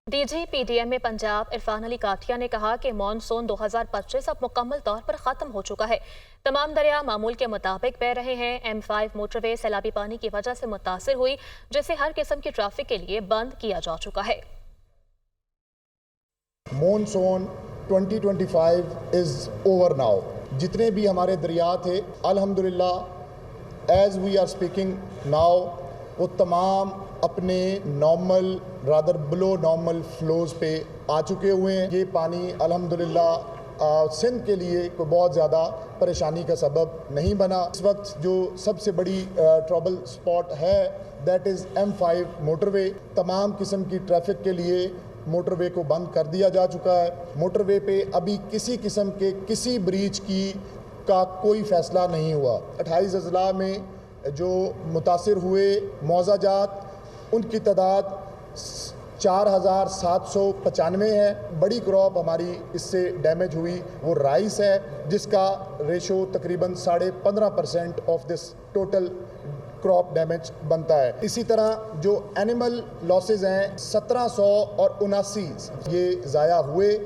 D G P D M Punjab Irfan Ali Kathia نے کہا کہ مانسون 2025 اب مکمل طور پر ختم ہو چکا ہے۔ تمام دریا معمول کے مطابق بہہ رہے ہیں۔ M5 موٹر وے سیلابی پانی کی وجہ سے متاثر ہوئی، جسے ہر قسم کی ٹریفک کے لیے بند کیا جا چکا ہے۔ Monsoon 2025 is over now. جتنے بھی ہمارے دریا تھے الحمدللہ as we are speaking now وہ تمام اپنے normal rather below normal flows پہ آ چکے ہوئے ہیں۔ یہ پانی الحمدللہ سندھ کے لیے کوئی بہت زیادہ پریشانی کا سبب نہیں بنا۔ اس وقت جو سب سے بڑی ٹربل سپاٹ ہے دیٹ از M5 موٹر وے۔ تمام قسم کی ٹریفک کے لیے موٹر وے کو بند کر دیا جا چکا ہے۔ موٹر وے پہ ابھی کسی قسم کے کسی بریچ کا کوئی فیصلہ نہیں ہوا۔ 28 اضلاع میں جو متاثر ہوئے معاوضہ جات ان کی تعداد 4795 ہے۔ بڑی کراپ ہماری اس سے ڈیمیج ہوئی وہ رائس ہے، جس کا ریشو تقریباً 15.5% of this total crop damage بنتا ہے۔ اسی طرح جو اینیمل لاسز ہیں 1779 یہ ضائع ہوئے۔